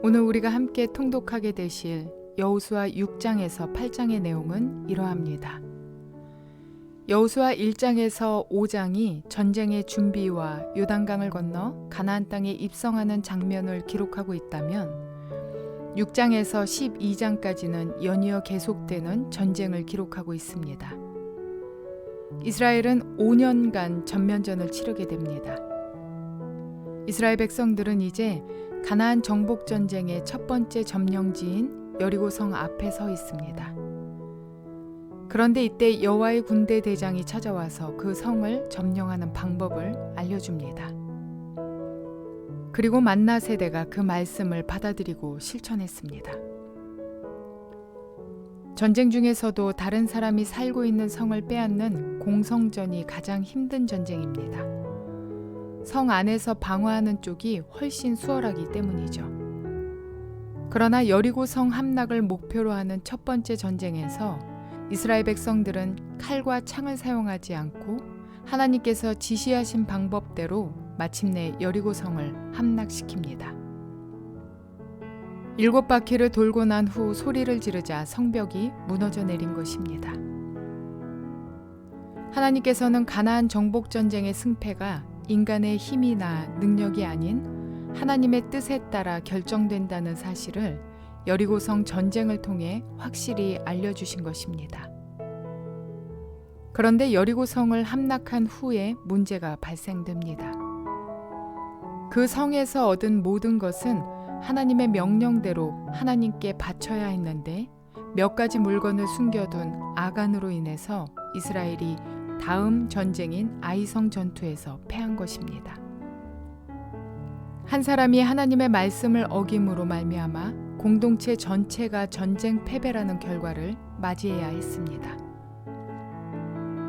오늘 우리가 함께 통독하게 되실 여호수아 6장에서 8장의 내용은 이러합니다. 여호수아 1장에서 5장이 전쟁의 준비와 요단강을 건너 가나안 땅에 입성하는 장면을 기록하고 있다면 6장에서 12장까지는 연이어 계속되는 전쟁을 기록하고 있습니다. 이스라엘은 5년간 전면전을 치르게 됩니다. 이스라엘 백성들은 이제 가나안 정복 전쟁의 첫 번째 점령지인 여리고성 앞에 서 있습니다. 그런데 이때 여호와의 군대 대장이 찾아와서 그 성을 점령하는 방법을 알려줍니다. 그리고 만나 세대가 그 말씀을 받아들이고 실천했습니다. 전쟁 중에서도 다른 사람이 살고 있는 성을 빼앗는 공성전이 가장 힘든 전쟁입니다. 성 안에서 방어하는 쪽이 훨씬 수월하기 때문이죠. 그러나 여리고성 함락을 목표로 하는 첫 번째 전쟁에서 이스라엘 백성들은 칼과 창을 사용하지 않고 하나님께서 지시하신 방법대로 마침내 여리고성을 함락시킵니다. 7바퀴를 돌고 난 후 소리를 지르자 성벽이 무너져 내린 것입니다. 하나님께서는 가나안 정복 전쟁의 승패가 인간의 힘이나 능력이 아닌 하나님의 뜻에 따라 결정된다는 사실을 여리고성 전쟁을 통해 확실히 알려주신 것입니다. 그런데 여리고성을 함락한 후에 문제가 발생됩니다. 그 성에서 얻은 모든 것은 하나님의 명령대로 하나님께 바쳐야 했는데 몇 가지 물건을 숨겨둔 아간으로 인해서 이스라엘이 다음 전쟁인 아이성 전투에서 패한 것입니다. 한 사람이 하나님의 말씀을 어김으로 말미암아 공동체 전체가 전쟁 패배라는 결과를 맞이해야 했습니다.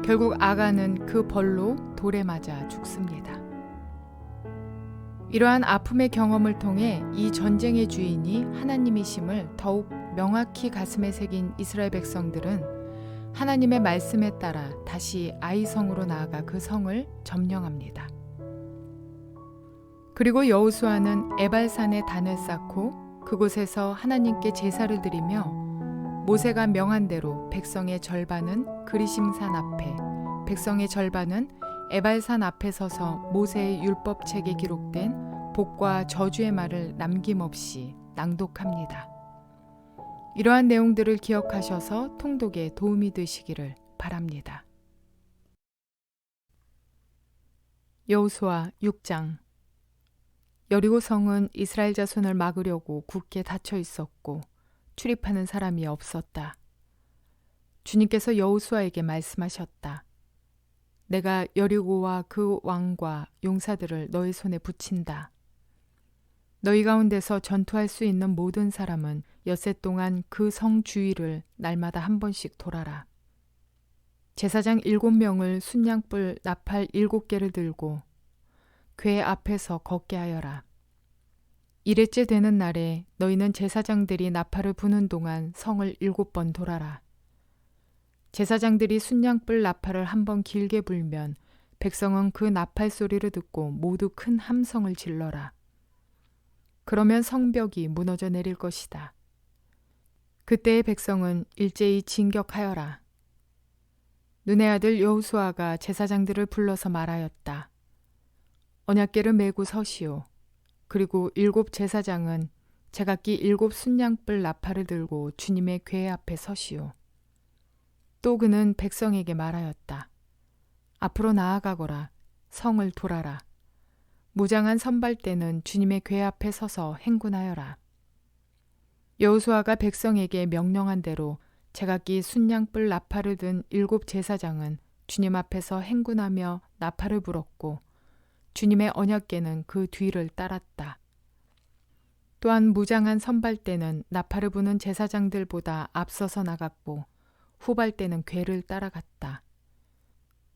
결국 아간은 그 벌로 돌에 맞아 죽습니다. 이러한 아픔의 경험을 통해 이 전쟁의 주인이 하나님이심을 더욱 명확히 가슴에 새긴 이스라엘 백성들은 하나님의 말씀에 따라 다시 아이성으로 나아가 그 성을 점령합니다. 그리고 여호수아는 에발산에 단을 쌓고 그곳에서 하나님께 제사를 드리며 모세가 명한 대로 백성의 절반은 그리심산 앞에, 백성의 절반은 에발산 앞에 서서 모세의 율법책에 기록된 복과 저주의 말을 남김없이 낭독합니다. 이러한 내용들을 기억하셔서 통독에 도움이 되시기를 바랍니다. 여호수아 6장. 여리고성은 이스라엘 자손을 막으려고 굳게 닫혀 있었고 출입하는 사람이 없었다. 주님께서 여호수아에게 말씀하셨다. 내가 여리고와 그 왕과 용사들을 너희 손에 붙인다. 너희 가운데서 전투할 수 있는 모든 사람은 엿새 동안 그 성 주위를 날마다 한 번씩 돌아라. 제사장 7명을 순양불 나팔 7개를 들고 궤 앞에서 걷게 하여라. 이레째 되는 날에 너희는 제사장들이 나팔을 부는 동안 성을 7번 돌아라. 제사장들이 순양불 나팔을 한 번 길게 불면 백성은 그 나팔 소리를 듣고 모두 큰 함성을 질러라. 그러면 성벽이 무너져 내릴 것이다. 그때의 백성은 일제히 진격하여라. 눈의 아들 여호수아가 제사장들을 불러서 말하였다. 언약궤를 메고 서시오. 그리고 7 제사장은 제각기 7 순양불 나팔을 들고 주님의 궤 앞에 서시오. 또 그는 백성에게 말하였다. 앞으로 나아가거라. 성을 돌아라. 무장한 선발대는 주님의 궤 앞에 서서 행군하여라. 여호수아가 백성에게 명령한 대로 제각기 순양불 나팔을 든 7 제사장은 주님 앞에서 행군하며 나팔을 불었고 주님의 언약궤는 그 뒤를 따랐다. 또한 무장한 선발대는 나팔을 부는 제사장들보다 앞서서 나갔고 후발대는 궤를 따라갔다.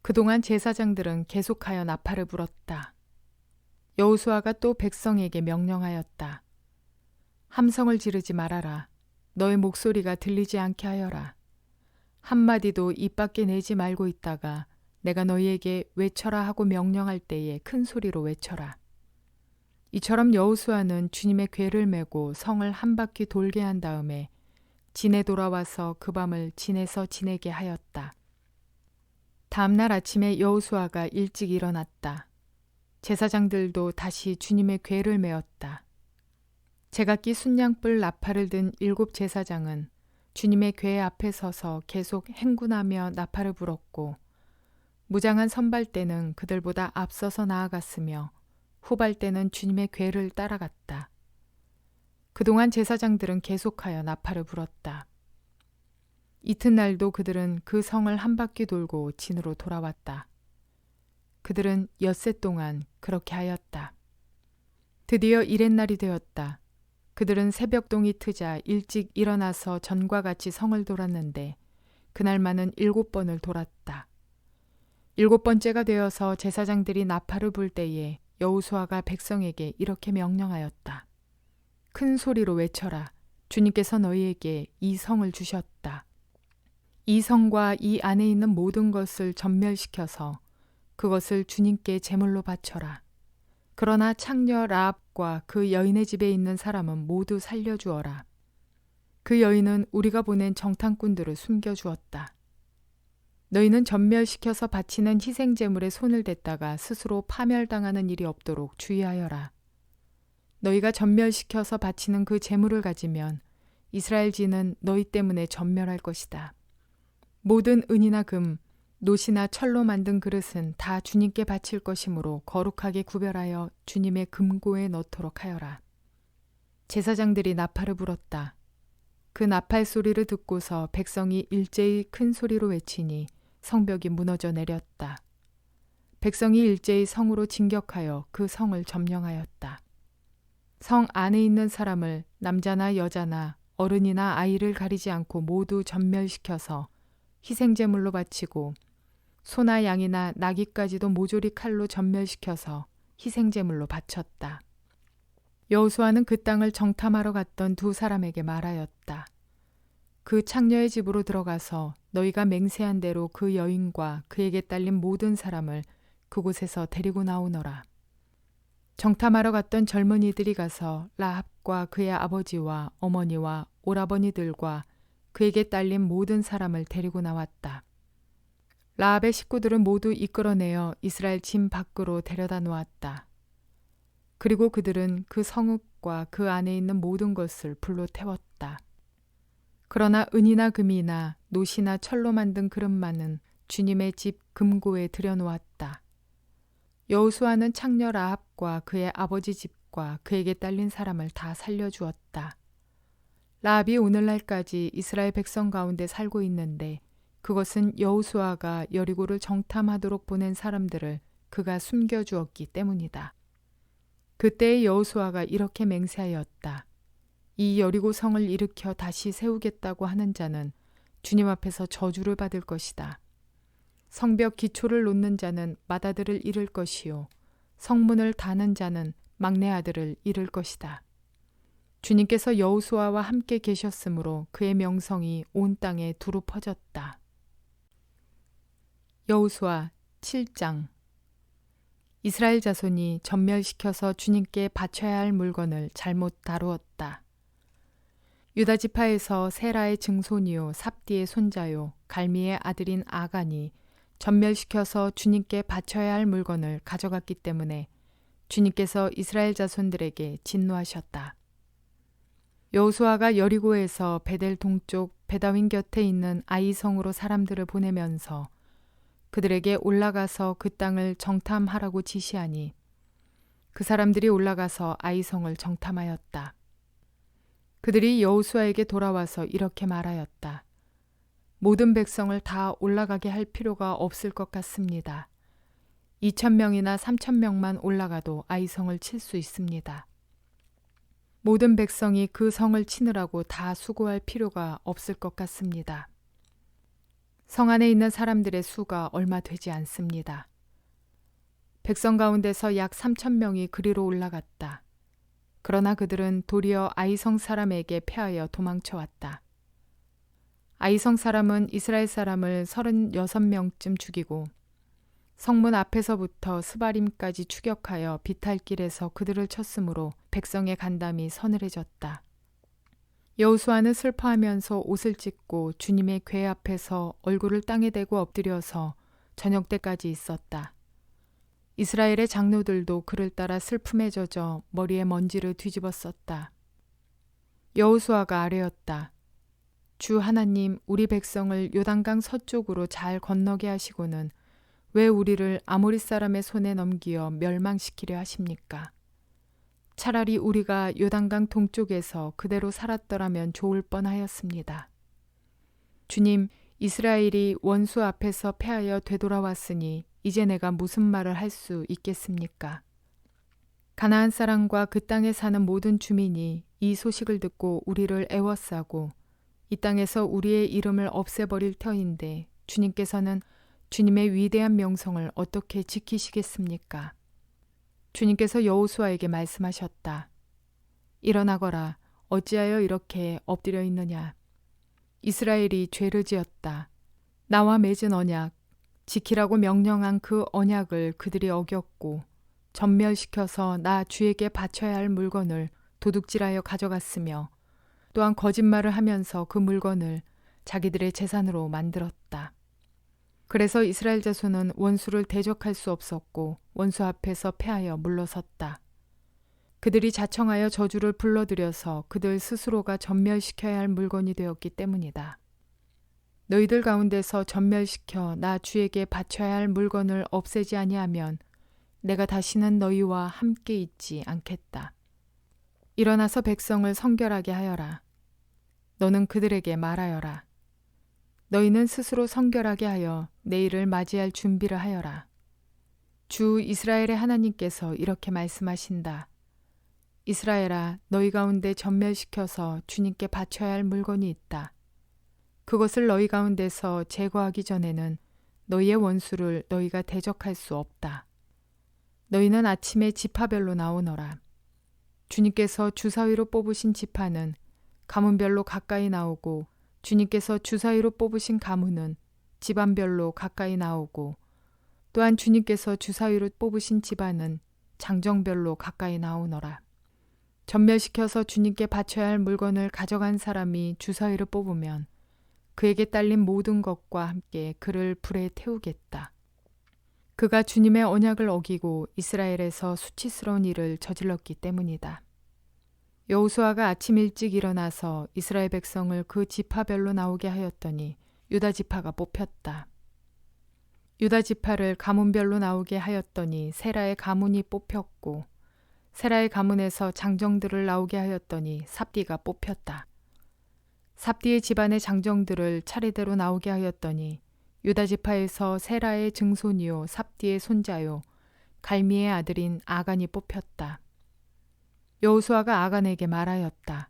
그동안 제사장들은 계속하여 나팔을 불었다. 여호수아가 또 백성에게 명령하였다. 함성을 지르지 말아라. 너의 목소리가 들리지 않게 하여라. 한마디도 입 밖에 내지 말고 있다가 내가 너희에게 외쳐라 하고 명령할 때에 큰 소리로 외쳐라. 이처럼 여호수아는 주님의 궤를 메고 성을 한 바퀴 돌게 한 다음에 진에 돌아와서 그 밤을 진에서 지내게 하였다. 다음 날 아침에 여호수아가 일찍 일어났다. 제사장들도 다시 주님의 궤를 메었다. 제각기 순양불 나팔을 든 7 제사장은 주님의 궤 앞에 서서 계속 행군하며 나팔을 불었고 무장한 선발대는 그들보다 앞서서 나아갔으며 후발대는 주님의 궤를 따라갔다. 그동안 제사장들은 계속하여 나팔을 불었다. 이튿날도 그들은 그 성을 한 바퀴 돌고 진으로 돌아왔다. 그들은 엿새 동안 그렇게 하였다. 드디어 이렛날이 되었다. 그들은 새벽동이 트자 일찍 일어나서 전과 같이 성을 돌았는데 그날만은 7번을 돌았다. 7번째가 되어서 제사장들이 나팔을 불 때에 여호수아가 백성에게 이렇게 명령하였다. 큰 소리로 외쳐라. 주님께서 너희에게 이 성을 주셨다. 이 성과 이 안에 있는 모든 것을 전멸시켜서 그것을 주님께 제물로 바쳐라. 그러나 창녀 라합과 그 여인의 집에 있는 사람은 모두 살려주어라. 그 여인은 우리가 보낸 정탐꾼들을 숨겨주었다. 너희는 전멸시켜서 바치는 희생제물에 손을 댔다가 스스로 파멸당하는 일이 없도록 주의하여라. 너희가 전멸시켜서 바치는 그 제물을 가지면 이스라엘 진은 너희 때문에 전멸할 것이다. 모든 은이나 금, 노시나 철로 만든 그릇은 다 주님께 바칠 것이므로 거룩하게 구별하여 주님의 금고에 넣도록 하여라. 제사장들이 나팔을 불었다. 그 나팔 소리를 듣고서 백성이 일제히 큰 소리로 외치니 성벽이 무너져 내렸다. 백성이 일제히 성으로 진격하여 그 성을 점령하였다. 성 안에 있는 사람을 남자나 여자나 어른이나 아이를 가리지 않고 모두 전멸시켜서 희생제물로 바치고 소나 양이나 나귀까지도 모조리 칼로 전멸시켜서 희생제물로 바쳤다. 여호수아는 그 땅을 정탐하러 갔던 2 사람에게 말하였다. 그 창녀의 집으로 들어가서 너희가 맹세한 대로 그 여인과 그에게 딸린 모든 사람을 그곳에서 데리고 나오너라. 정탐하러 갔던 젊은이들이 가서 라합과 그의 아버지와 어머니와 오라버니들과 그에게 딸린 모든 사람을 데리고 나왔다. 라합의 식구들은 모두 이끌어내어 이스라엘 진 밖으로 데려다 놓았다. 그리고 그들은 그 성읍과 그 안에 있는 모든 것을 불로 태웠다. 그러나 은이나 금이나 노시나 철로 만든 그릇만은 주님의 집 금고에 들여놓았다. 여호수아는 창녀 라합과 그의 아버지 집과 그에게 딸린 사람을 다 살려주었다. 라합이 오늘날까지 이스라엘 백성 가운데 살고 있는데 그것은 여호수아가 여리고를 정탐하도록 보낸 사람들을 그가 숨겨주었기 때문이다. 그때의 여호수아가 이렇게 맹세하였다. 이 여리고 성을 일으켜 다시 세우겠다고 하는 자는 주님 앞에서 저주를 받을 것이다. 성벽 기초를 놓는 자는 맏아들을 잃을 것이요 성문을 다는 자는 막내 아들을 잃을 것이다. 주님께서 여호수아와 함께 계셨으므로 그의 명성이 온 땅에 두루 퍼졌다. 여호수아 7장. 이스라엘 자손이 전멸시켜서 주님께 바쳐야 할 물건을 잘못 다루었다. 유다 지파에서 세라의 증손이요 삽디의 손자요 갈미의 아들인 아간이 전멸시켜서 주님께 바쳐야 할 물건을 가져갔기 때문에 주님께서 이스라엘 자손들에게 진노하셨다. 여호수아가 여리고에서 베델 동쪽 베다윈 곁에 있는 아이성으로 사람들을 보내면서 그들에게 올라가서 그 땅을 정탐하라고 지시하니 그 사람들이 올라가서 아이성을 정탐하였다. 그들이 여호수아에게 돌아와서 이렇게 말하였다. 모든 백성을 다 올라가게 할 필요가 없을 것 같습니다. 2,000명이나 3,000명만 올라가도 아이성을 칠 수 있습니다. 모든 백성이 그 성을 치느라고 다 수고할 필요가 없을 것 같습니다. 성 안에 있는 사람들의 수가 얼마 되지 않습니다. 백성 가운데서 약 3,000명이 그리로 올라갔다. 그러나 그들은 도리어 아이성 사람에게 패하여 도망쳐왔다. 아이성 사람은 이스라엘 사람을 36명쯤 죽이고 성문 앞에서부터 스바림까지 추격하여 비탈길에서 그들을 쳤으므로 백성의 간담이 서늘해졌다. 여호수아는 슬퍼하면서 옷을 찢고 주님의 궤 앞에서 얼굴을 땅에 대고 엎드려서 저녁 때까지 있었다. 이스라엘의 장로들도 그를 따라 슬픔에 젖어 머리에 먼지를 뒤집었었다. 여호수아가 아뢰었다. 주 하나님, 우리 백성을 요단강 서쪽으로 잘 건너게 하시고는 왜 우리를 아모리 사람의 손에 넘기어 멸망시키려 하십니까? 차라리 우리가 요단강 동쪽에서 그대로 살았더라면 좋을 뻔하였습니다. 주님, 이스라엘이 원수 앞에서 패하여 되돌아왔으니 이제 내가 무슨 말을 할 수 있겠습니까? 가나안 사람과 그 땅에 사는 모든 주민이 이 소식을 듣고 우리를 애워싸고 이 땅에서 우리의 이름을 없애버릴 터인데 주님께서는 주님의 위대한 명성을 어떻게 지키시겠습니까? 주님께서 여호수아에게 말씀하셨다. 일어나거라. 어찌하여 이렇게 엎드려 있느냐. 이스라엘이 죄를 지었다. 나와 맺은 언약, 지키라고 명령한 그 언약을 그들이 어겼고 전멸시켜서 나 주에게 바쳐야 할 물건을 도둑질하여 가져갔으며 또한 거짓말을 하면서 그 물건을 자기들의 재산으로 만들었다. 그래서 이스라엘 자손은 원수를 대적할 수 없었고 원수 앞에서 패하여 물러섰다. 그들이 자청하여 저주를 불러들여서 그들 스스로가 전멸시켜야 할 물건이 되었기 때문이다. 너희들 가운데서 전멸시켜 나 주에게 바쳐야 할 물건을 없애지 아니하면 내가 다시는 너희와 함께 있지 않겠다. 일어나서 백성을 성결하게 하여라. 너는 그들에게 말하여라. 너희는 스스로 성결하게 하여 내일을 맞이할 준비를 하여라. 주 이스라엘의 하나님께서 이렇게 말씀하신다. 이스라엘아, 너희 가운데 전멸시켜서 주님께 바쳐야 할 물건이 있다. 그것을 너희 가운데서 제거하기 전에는 너희의 원수를 너희가 대적할 수 없다. 너희는 아침에 지파별로 나오너라. 주님께서 주사위로 뽑으신 지파는 가문별로 가까이 나오고 주님께서 주사위로 뽑으신 가문은 집안별로 가까이 나오고 또한 주님께서 주사위로 뽑으신 집안은 장정별로 가까이 나오너라. 전멸시켜서 주님께 바쳐야 할 물건을 가져간 사람이 주사위를 뽑으면 그에게 딸린 모든 것과 함께 그를 불에 태우겠다. 그가 주님의 언약을 어기고 이스라엘에서 수치스러운 일을 저질렀기 때문이다. 여호수아가 아침 일찍 일어나서 이스라엘 백성을 그 지파별로 나오게 하였더니 유다 지파가 뽑혔다. 유다 지파를 가문별로 나오게 하였더니 세라의 가문이 뽑혔고 세라의 가문에서 장정들을 나오게 하였더니 삽디가 뽑혔다. 삽디의 집안의 장정들을 차례대로 나오게 하였더니 유다 지파에서 세라의 증손이요 삽디의 손자요 갈미의 아들인 아간이 뽑혔다. 여호수아가 아간에게 말하였다.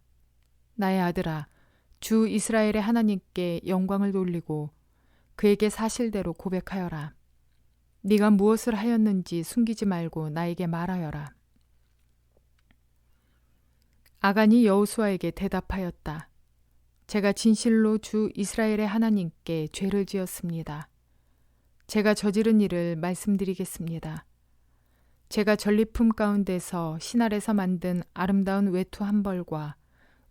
나의 아들아, 주 이스라엘의 하나님께 영광을 돌리고 그에게 사실대로 고백하여라. 네가 무엇을 하였는지 숨기지 말고 나에게 말하여라. 아간이 여호수아에게 대답하였다. 제가 진실로 주 이스라엘의 하나님께 죄를 지었습니다. 제가 저지른 일을 말씀드리겠습니다. 제가 전리품 가운데서 신할에서 만든 아름다운 외투 한 벌과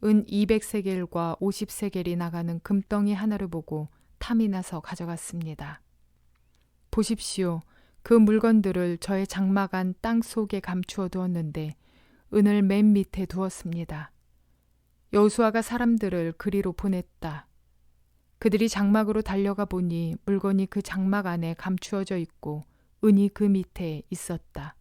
은 200세겔과 50세겔이 나가는 금덩이 하나를 보고 탐이 나서 가져갔습니다. 보십시오. 그 물건들을 저의 장막 안 땅 속에 감추어 두었는데 은을 맨 밑에 두었습니다. 여호수아가 사람들을 그리로 보냈다. 그들이 장막으로 달려가 보니 물건이 그 장막 안에 감추어져 있고 은이 그 밑에 있었다.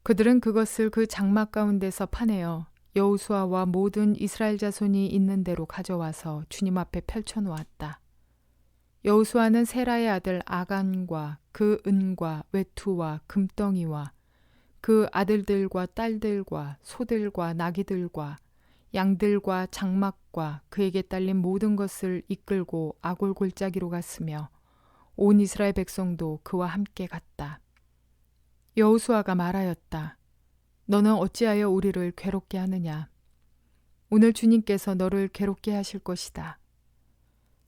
그들은 그것을 그 장막 가운데서 파내어 여호수아와 모든 이스라엘 자손이 있는 대로 가져와서 주님 앞에 펼쳐놓았다. 여호수아는 세라의 아들 아간과 그 은과 외투와 금덩이와 그 아들들과 딸들과 소들과 나귀들과 양들과 장막과 그에게 딸린 모든 것을 이끌고 아골 골짜기로 갔으며 온 이스라엘 백성도 그와 함께 갔다. 여호수아가 말하였다. 너는 어찌하여 우리를 괴롭게 하느냐? 오늘 주님께서 너를 괴롭게 하실 것이다.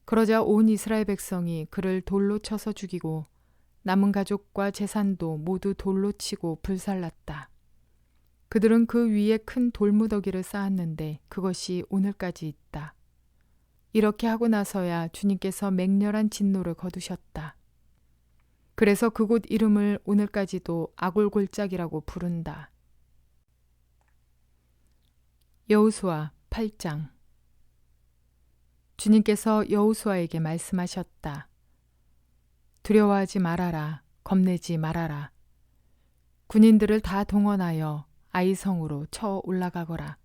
그러자 온 이스라엘 백성이 그를 돌로 쳐서 죽이고 남은 가족과 재산도 모두 돌로 치고 불살랐다. 그들은 그 위에 큰 돌무더기를 쌓았는데 그것이 오늘까지 있다. 이렇게 하고 나서야 주님께서 맹렬한 진노를 거두셨다. 그래서 그곳 이름을 오늘까지도 아골골짜기라고 부른다. 여호수아 8장. 주님께서 여호수아에게 말씀하셨다. 두려워하지 말아라. 겁내지 말아라. 군인들을 다 동원하여 아이성으로 쳐 올라가거라.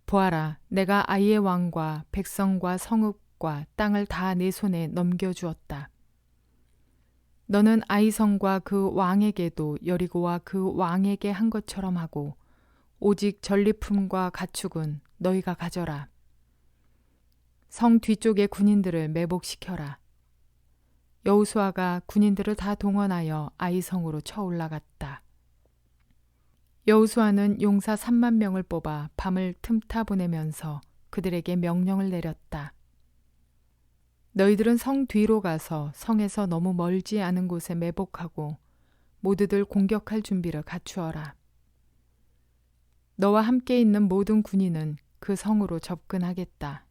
보아라, 내가 아이의 왕과 백성과 성읍과 땅을 다 내 손에 넘겨주었다. 너는 아이성과 그 왕에게도 여리고와 그 왕에게 한 것처럼 하고 오직 전리품과 가축은 너희가 가져라. 성 뒤쪽의 군인들을 매복시켜라. 여호수아가 군인들을 다 동원하여 아이성으로 쳐 올라갔다. 여호수아는 용사 3만 명을 뽑아 밤을 틈타 보내면서 그들에게 명령을 내렸다. 너희들은 성 뒤로 가서 성에서 너무 멀지 않은 곳에 매복하고 모두들 공격할 준비를 갖추어라. 너와 함께 있는 모든 군인은 그 성으로 접근하겠다.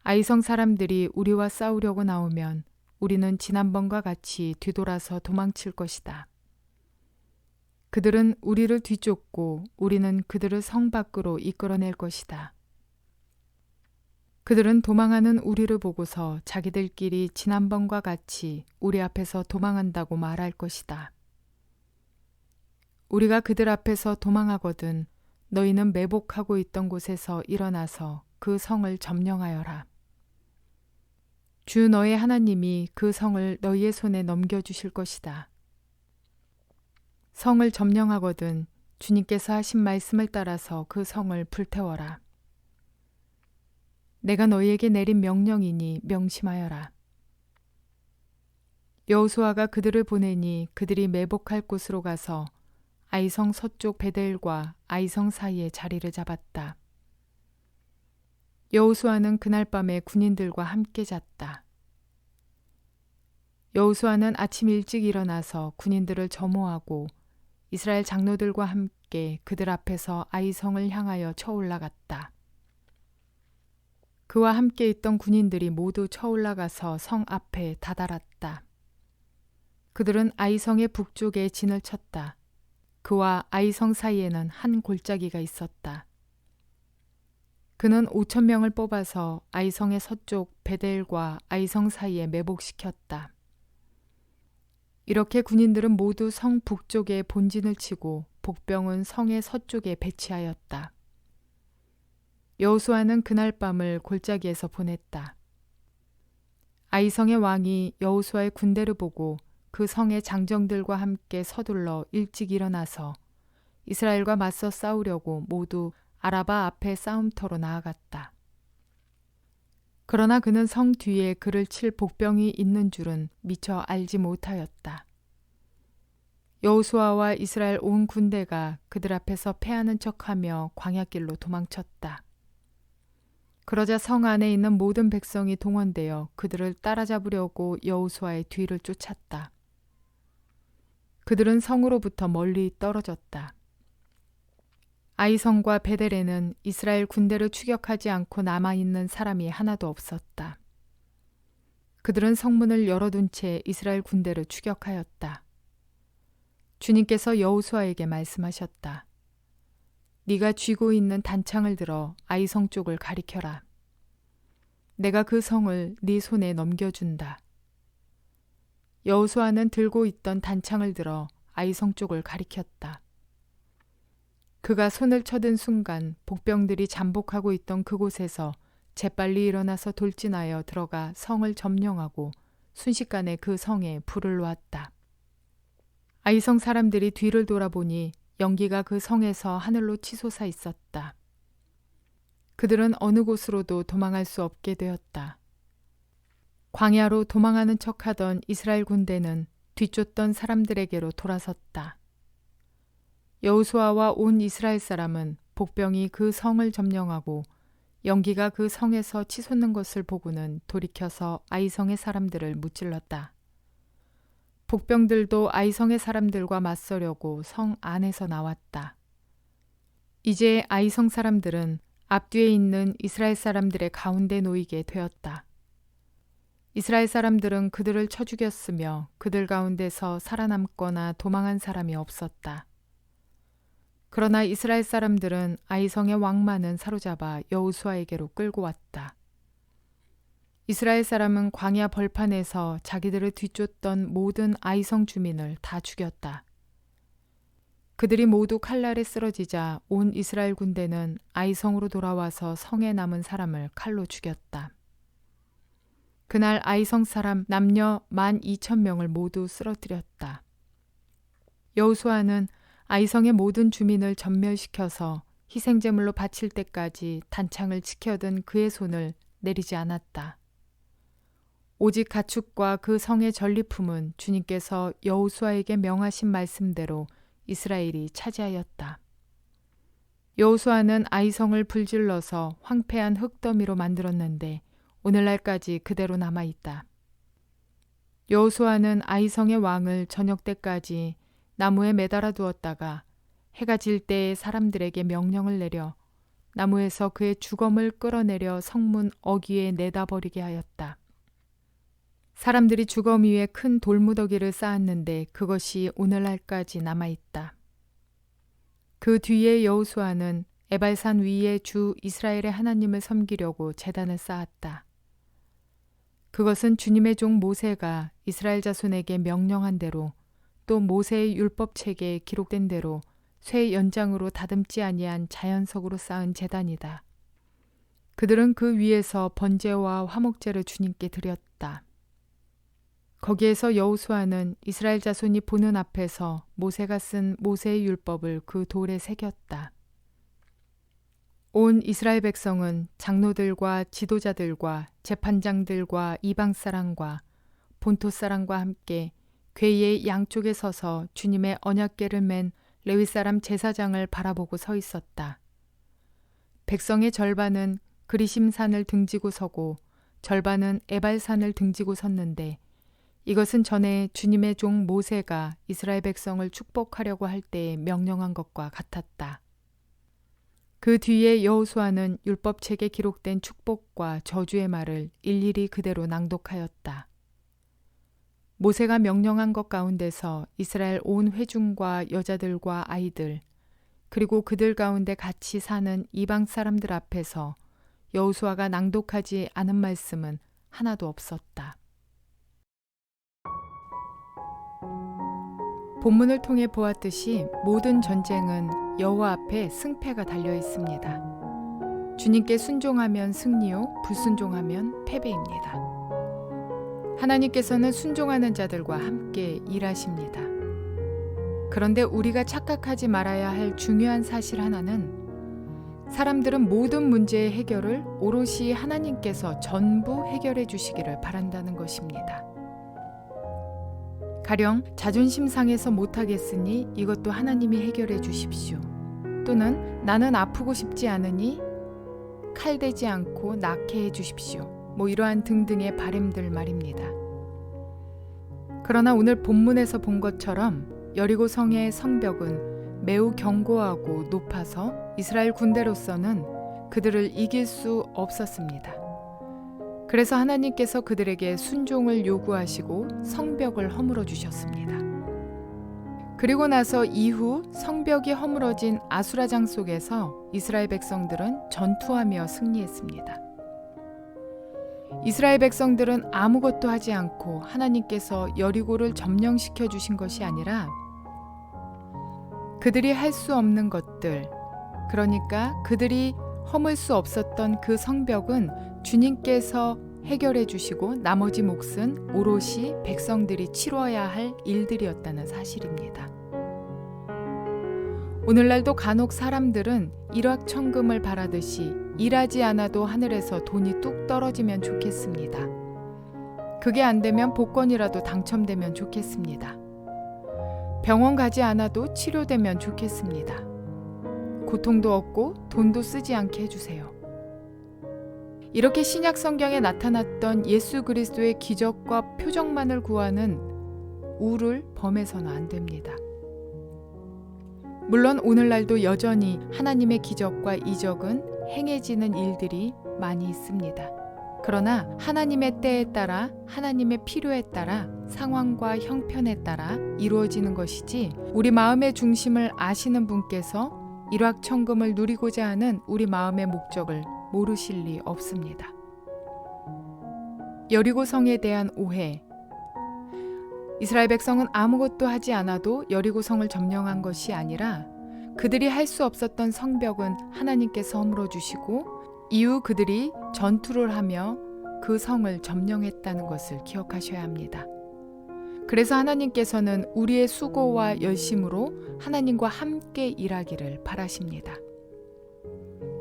아이성 사람들이 우리와 싸우려고 나오면 우리는 지난번과 같이 뒤돌아서 도망칠 것이다. 그들은 우리를 뒤쫓고 우리는 그들을 성 밖으로 이끌어낼 것이다. 그들은 도망하는 우리를 보고서 자기들끼리 지난번과 같이 우리 앞에서 도망한다고 말할 것이다. 우리가 그들 앞에서 도망하거든 너희는 매복하고 있던 곳에서 일어나서 그 성을 점령하여라. 주 너의 하나님이 그 성을 너희의 손에 넘겨주실 것이다. 성을 점령하거든 주님께서 하신 말씀을 따라서 그 성을 불태워라. 내가 너희에게 내린 명령이니 명심하여라. 여호수아가 그들을 보내니 그들이 매복할 곳으로 가서 아이성 서쪽 베델과 아이성 사이에 자리를 잡았다. 여호수아는 그날 밤에 군인들과 함께 잤다. 여호수아는 아침 일찍 일어나서 군인들을 점호하고 이스라엘 장로들과 함께 그들 앞에서 아이성을 향하여 쳐 올라갔다. 그와 함께 있던 군인들이 모두 쳐 올라가서 성 앞에 다다랐다. 그들은 아이성의 북쪽에 진을 쳤다. 그와 아이성 사이에는 한 골짜기가 있었다. 그는 5,000명을 뽑아서 아이성의 서쪽 베델과 아이성 사이에 매복시켰다. 이렇게 군인들은 모두 성 북쪽에 본진을 치고 복병은 성의 서쪽에 배치하였다. 여호수아는 그날 밤을 골짜기에서 보냈다. 아이성의 왕이 여호수아의 군대를 보고 그 성의 장정들과 함께 서둘러 일찍 일어나서 이스라엘과 맞서 싸우려고 모두 아라바 앞에 싸움터로 나아갔다. 그러나 그는 성 뒤에 그를 칠 복병이 있는 줄은 미처 알지 못하였다. 여호수아와 이스라엘 온 군대가 그들 앞에서 패하는 척하며 광야길로 도망쳤다. 그러자 성 안에 있는 모든 백성이 동원되어 그들을 따라잡으려고 여호수아의 뒤를 쫓았다. 그들은 성으로부터 멀리 떨어졌다. 아이성과 베델에는 이스라엘 군대를 추격하지 않고 남아있는 사람이 하나도 없었다. 그들은 성문을 열어둔 채 이스라엘 군대를 추격하였다. 주님께서 여호수아에게 말씀하셨다. 네가 쥐고 있는 단창을 들어 아이성 쪽을 가리켜라. 내가 그 성을 네 손에 넘겨준다. 여호수아는 들고 있던 단창을 들어 아이성 쪽을 가리켰다. 그가 손을 쳐든 순간 복병들이 잠복하고 있던 그곳에서 재빨리 일어나서 돌진하여 들어가 성을 점령하고 순식간에 그 성에 불을 놓았다. 아이성 사람들이 뒤를 돌아보니 연기가 그 성에서 하늘로 치솟아 있었다. 그들은 어느 곳으로도 도망할 수 없게 되었다. 광야로 도망하는 척하던 이스라엘 군대는 뒤쫓던 사람들에게로 돌아섰다. 여호수아와 온 이스라엘 사람은 복병이 그 성을 점령하고 연기가 그 성에서 치솟는 것을 보고는 돌이켜서 아이성의 사람들을 무찔렀다. 복병들도 아이성의 사람들과 맞서려고 성 안에서 나왔다. 이제 아이성 사람들은 앞뒤에 있는 이스라엘 사람들의 가운데 놓이게 되었다. 이스라엘 사람들은 그들을 쳐 죽였으며 그들 가운데서 살아남거나 도망한 사람이 없었다. 그러나 이스라엘 사람들은 아이성의 왕만은 사로잡아 여호수아에게로 끌고 왔다. 이스라엘 사람은 광야 벌판에서 자기들을 뒤쫓던 모든 아이성 주민을 다 죽였다. 그들이 모두 칼날에 쓰러지자 온 이스라엘 군대는 아이성으로 돌아와서 성에 남은 사람을 칼로 죽였다. 그날 아이성 사람 남녀 12,000명을 모두 쓰러뜨렸다. 여호수아는 아이성의 모든 주민을 전멸시켜서 희생제물로 바칠 때까지 단창을 지켜든 그의 손을 내리지 않았다. 오직 가축과 그 성의 전리품은 주님께서 여호수아에게 명하신 말씀대로 이스라엘이 차지하였다. 여호수아는 아이성을 불질러서 황폐한 흙더미로 만들었는데 오늘날까지 그대로 남아있다. 여호수아는 아이성의 왕을 저녁 때까지 나무에 매달아 두었다가 해가 질 때에 사람들에게 명령을 내려 나무에서 그의 주검을 끌어내려 성문 어귀에 내다버리게 하였다. 사람들이 주검 위에 큰 돌무더기를 쌓았는데 그것이 오늘날까지 남아있다. 그 뒤에 여호수아는 에발산 위에 주 이스라엘의 하나님을 섬기려고 제단을 쌓았다. 그것은 주님의 종 모세가 이스라엘 자손에게 명령한 대로 또 모세의 율법책에 기록된 대로 쇠 연장으로 다듬지 아니한 자연석으로 쌓은 제단이다. 그들은 그 위에서 번제와 화목제를 주님께 드렸다. 거기에서 여호수아는 이스라엘 자손이 보는 앞에서 모세가 쓴 모세의 율법을 그 돌에 새겼다. 온 이스라엘 백성은 장로들과 지도자들과 재판장들과 이방 사람과 본토 사람과 함께 궤의 양쪽에 서서 주님의 언약궤를 맨 레위 사람 제사장을 바라보고 서 있었다. 백성의 절반은 그리심산을 등지고 서고 절반은 에발산을 등지고 섰는데 이것은 전에 주님의 종 모세가 이스라엘 백성을 축복하려고 할 때에 명령한 것과 같았다. 그 뒤에 여호수아는 율법책에 기록된 축복과 저주의 말을 일일이 그대로 낭독하였다. 모세가 명령한 것 가운데서 이스라엘 온 회중과 여자들과 아이들 그리고 그들 가운데 같이 사는 이방 사람들 앞에서 여호수아가 낭독하지 않은 말씀은 하나도 없었다. 본문을 통해 보았듯이 모든 전쟁은 여호와 앞에 승패가 달려 있습니다. 주님께 순종하면 승리요, 불순종하면 패배입니다. 하나님께서는 순종하는 자들과 함께 일하십니다. 그런데 우리가 착각하지 말아야 할 중요한 사실 하나는 사람들은 모든 문제의 해결을 오롯이 하나님께서 전부 해결해 주시기를 바란다는 것입니다. 가령 자존심 상해서 못하겠으니 이것도 하나님이 해결해 주십시오. 또는 나는 아프고 싶지 않으니 칼대지 않고 낫게 해 주십시오. 이러한 등등의 바램들 말입니다. 그러나 오늘 본문에서 본 것처럼 여리고 성의 성벽은 매우 견고하고 높아서 이스라엘 군대로서는 그들을 이길 수 없었습니다. 그래서 하나님께서 그들에게 순종을 요구하시고 성벽을 허물어 주셨습니다. 그리고 나서 이후 성벽이 허물어진 아수라장 속에서 이스라엘 백성들은 전투하며 승리했습니다. 이스라엘 백성들은 아무것도 하지 않고 하나님께서 여리고를 점령시켜 주신 것이 아니라 그들이 할 수 없는 것들, 그러니까 그들이 허물 수 없었던 그 성벽은 주님께서 해결해 주시고 나머지 몫은 오롯이 백성들이 치러야 할 일들이었다는 사실입니다. 오늘날도 간혹 사람들은 일확천금을 바라듯이 일하지 않아도 하늘에서 돈이 뚝 떨어지면 좋겠습니다. 그게 안 되면 복권이라도 당첨되면 좋겠습니다. 병원 가지 않아도 치료되면 좋겠습니다. 고통도 없고 돈도 쓰지 않게 해주세요. 이렇게 신약 성경에 나타났던 예수 그리스도의 기적과 표적만을 구하는 우를 범해서는 안 됩니다. 물론 오늘날도 여전히 하나님의 기적과 이적은 행해지는 일들이 많이 있습니다. 그러나 하나님의 때에 따라 하나님의 필요에 따라 상황과 형편에 따라 이루어지는 것이지 우리 마음의 중심을 아시는 분께서 일확천금을 누리고자 하는 우리 마음의 목적을 모르실 리 없습니다. 여리고성에 대한 오해. 이스라엘 백성은 아무것도 하지 않아도 여리고성을 점령한 것이 아니라 그들이 할 수 없었던 성벽은 하나님께서 허물어 주시고 이후 그들이 전투를 하며 그 성을 점령했다는 것을 기억하셔야 합니다. 그래서 하나님께서는 우리의 수고와 열심으로 하나님과 함께 일하기를 바라십니다.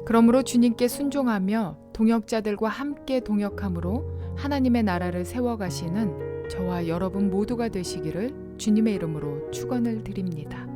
그러므로 주님께 순종하며 동역자들과 함께 동역함으로 하나님의 나라를 세워가시는 저와 여러분 모두가 되시기를 주님의 이름으로 축원을 드립니다.